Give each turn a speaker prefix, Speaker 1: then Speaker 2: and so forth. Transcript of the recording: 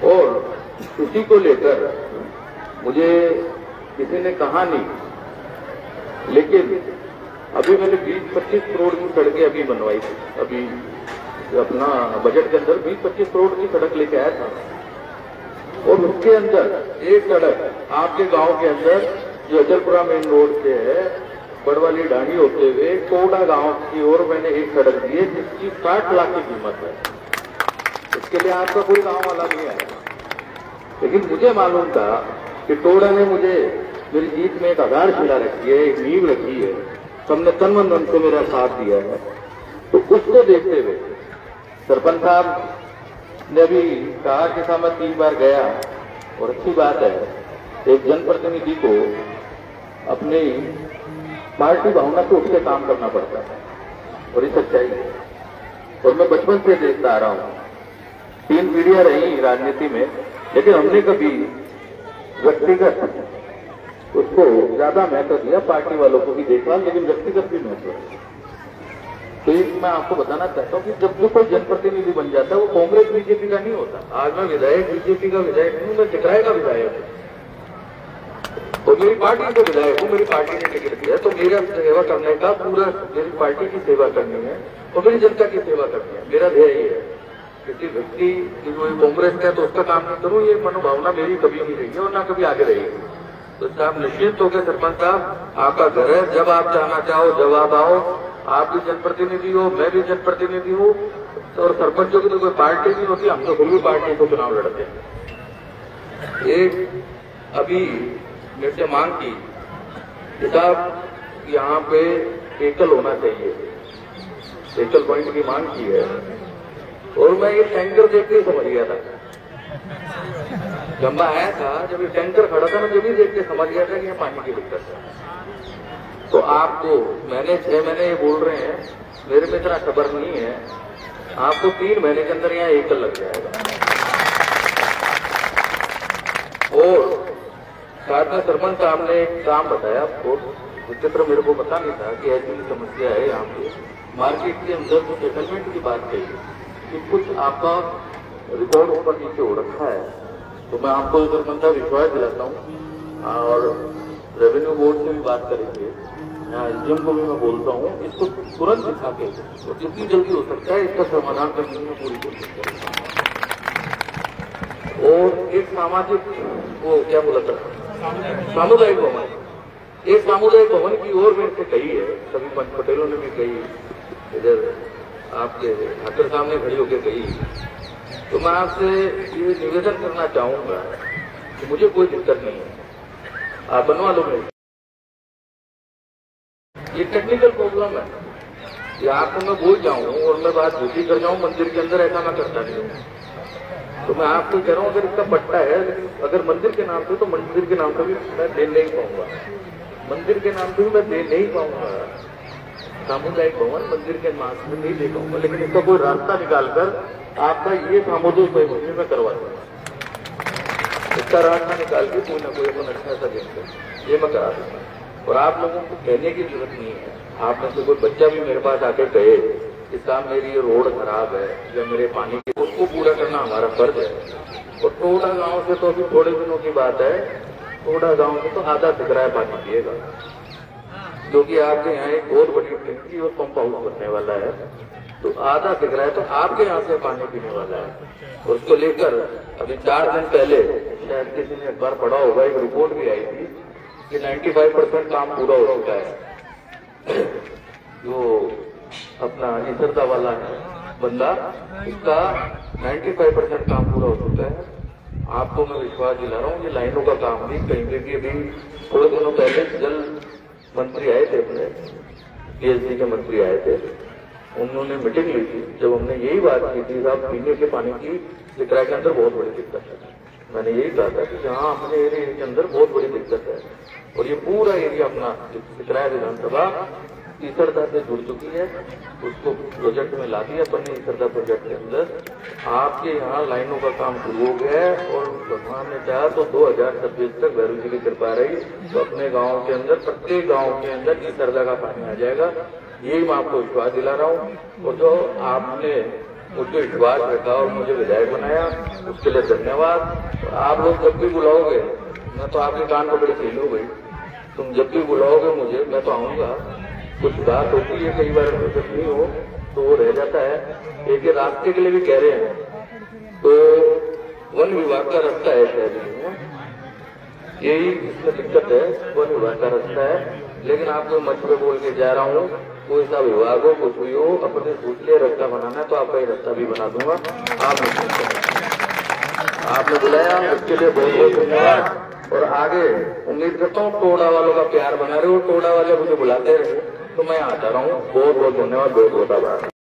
Speaker 1: और उसी को लेकर मुझे किसी ने कहा नहीं, लेकिन अभी मैंने 20-25 करोड़ की सड़कें अभी बनवाई थी। अभी अपना बजट के अंदर 20-25 करोड़ की सड़क लेके आया था, और उसके अंदर एक सड़क आपके गांव के अंदर जो अचलपुरा मेन रोड से है, बड़वाली ढाणी होते हुए कोड़ा गांव की ओर मैंने एक सड़क दी है जिसकी 60 लाख की कीमत है। इसके लिए आपका कोई गांव वाला नहीं आया, लेकिन मुझे मालूम था कि टोड़ा ने मुझे मेरी जीत में एक आधारशिला रखी है, एक नींव रखी है, सबने तन मन धन से मेरा साथ दिया है। तो उसको देखते हुए सरपंच साहब ने अभी कहा कि साहब मैं 3 बार गया, और अच्छी बात है, एक जनप्रतिनिधि को अपनी पार्टी भावना से उठ के काम करना पड़ता है, और ये सच्चाई है। और मैं बचपन से देखता आ रहा हूं, 3 पीढ़ियां रही राजनीति में, लेकिन हमने कभी व्यक्तिगत उसको ज्यादा महत्व दिया, पार्टी वालों को भी देखा, लेकिन व्यक्तिगत भी महत्व दिया। तो ये मैं आपको बताना चाहता हूँ कि जब भी कोई जनप्रतिनिधि बन जाता है वो कांग्रेस बीजेपी का नहीं होता। आज मैं विधायक बीजेपी का विधायक नहीं, मैं टिकराए का विधायक हूँ, तो मेरी पार्टी का विधायक हूँ, मेरी पार्टी ने टिकट दिया, तो मेरा सेवा करने का पूरा, मेरी पार्टी की सेवा करनी है और मेरी जनता की सेवा करनी है। मेरा ध्येय ये है, किसी व्यक्ति की जो कांग्रेस है तो उसका काम नहीं करूँ, ये मनोभावना मेरी कभी नहीं रही है और ना कभी आगे रहेगी। तो आप निश्चित हो गए सरपंच साहब, आपका घर है, जब आप जाना चाहो जब आप आओ। आप भी जनप्रतिनिधि हो, मैं भी जनप्रतिनिधि हूँ, और सरपंचों की तो कोई पार्टी नहीं होती, हम तो कोई पार्टी को चुनाव लड़ते हैं। एक अभी मेरे से मांग की कि साहब यहाँ पे एकल होना चाहिए, एकल पॉइंट की मांग की है, और मैं ये टैंकर देख के समझ गया था। जब मैं आया था, जब ये टैंकर खड़ा था, मैं जब भी देख के समझ गया था कि यहाँ पानी की दिक्कत है। तो आपको मैंने 6 महीने ये बोल रहे हैं, मेरे में इतना खबर नहीं है, आपको 3 महीने के अंदर यहाँ एकल लग जाएगा। और साथ में सरपंच साहब ने एक काम बताया आपको, विचित्र मेरे को पता नहीं था कि ऐसी समस्या है यहाँ पे। मार्केट के अंदर जो सेटलमेंट की बात कही कि कुछ आपका रिकॉर्ड ऊपर नीचे हो रखा है, तो मैं आपको सरपंच साहब विश्वास दिलाता हूँ, और रेवेन्यू बोर्ड से भी बात करेंगे, एसडीएम को भी मैं बोलता हूँ, इसको तुरंत दिखा के तो जितनी जल्दी हो सकता है इसका समाधान करने में पूरी कोशिश करेंगे। और एक सामाजिक, वो क्या बोला था, सामुदायिक भवन, एक सामुदायिक भवन की ओर मेरे से कही है, सभी पंच पटेलों ने भी कही, इधर आपके ठाकर साहब ने खड़ी होकर कही। तो मैं आपसे ये निवेदन करना चाहूंगा कि मुझे कोई दिक्कत नहीं है, आप बनवा लो। ये टेक्निकल प्रॉब्लम है, ये आपको मैं बोल जाऊं और मैं बात झूठी कर जाऊं मंदिर के अंदर, ऐसा मैं करता नहीं हूं। तो मैं आपको कह रहा हूं, अगर इसका पट्टा है, लेकिन अगर मंदिर के नाम से, तो मंदिर के नाम से भी मैं दे नहीं पाऊंगा, मंदिर के नाम से भी मैं दे नहीं पाऊंगा, सामुदायिक भवन मंदिर के नाम से नहीं दे पाऊंगा, लेकिन इसका कोई रास्ता निकालकर आपका ये सामुदायिक भवन में करवा दूंगा। इसका रास्ता निकाल के कोई ना कोई अपन अच्छा सा देखकर ये मैं करा दूंगा। और आप लोगों को कहने की जरूरत नहीं है, आप में से कोई बच्चा भी मेरे पास आके कहे कि साहब मेरी ये रोड खराब है या मेरे पानी की, उसको पूरा करना हमारा फर्ज है। और टोड़ा गांव से तो अभी थोड़े दिनों की बात है, टोड़ा गांव में तो आधा सिकराया पानी पिएगा, क्योंकि आपके यहाँ एक बहुत बड़ी टंकी और पंप हाउस बनने वाला है, तो आधा सिकराया तो आपके यहाँ से पानी पीने वाला है। और उसको लेकर अभी 4 दिन पहले शायद किसी ने अखबार पढ़ा होगा, एक रिपोर्ट भी आई थी कि 95% काम पूरा हो चुका है। जो अपना निसरदा वाला है बंदा, इसका 95% काम पूरा हो चुका है। आपको मैं विश्वास दिला रहा हूँ, ये लाइनों का काम भी कहीं पे भी, अभी थोड़े दिनों पहले जल मंत्री आए थे, अपने पीएचडी के मंत्री आए थे, उन्होंने मीटिंग ली थी, जब हमने यही बात की थी साहब पीने के पानी की सिकराय के अंदर बहुत बड़ी दिक्कत है। मैंने यही कहा था कि जहाँ अपने एरिया के अंदर बहुत बड़ी दिक्कत है, और ये पूरा एरिया अपना सिकराय विधानसभा ईसरदा से जुड़ चुकी है, उसको प्रोजेक्ट में ला दिया अपन ने। ईसरदा प्रोजेक्ट के अंदर आपके यहाँ लाइनों का काम शुरू हो गया है, और भगवान ने चाहा तो 2026 तक भैरू जी की कृपा रही तो अपने गाँव के अंदर, प्रत्येक गाँव के अंदर ईसरदा का पानी आ जाएगा। यही मैं आपको विश्वास दिला रहा हूँ। और जो आपने मुझ पर विश्वास रखा और मुझे विधायक बनाया, उसके लिए धन्यवाद। आप लोग जब भी बुलाओगे, मैं तो आपके कान पकड़े फील हो गई, तुम जब भी बुलाओगे मुझे मैं तो आऊंगा। कुछ बात होती है कई बार जब नहीं हो तो वो रह जाता है। एक रास्ते के लिए भी कह रहे हैं, तो वन विभाग का रास्ता है शहर में, यही इसमें दिक्कत है, वन विभाग का रास्ता है। लेकिन आपको मंच पे बोल के जा रहा हूँ, कोई सा विभाग हो कुछ भी हो, अपने सोच लिए रास्ता बनाना है तो आपका ही रास्ता भी बना दूंगा। आपने बुलाया उसके लिए बहुत बहुत धन्यवाद। और आगे उम्मीद करता हूँ टोडा वालों का प्यार बना रहे हो, टोडा वाले मुझे बुलाते रहे तो मैं आता रहा हूँ। बहुत बहुत धन्यवाद, बहुत बहुत आभार।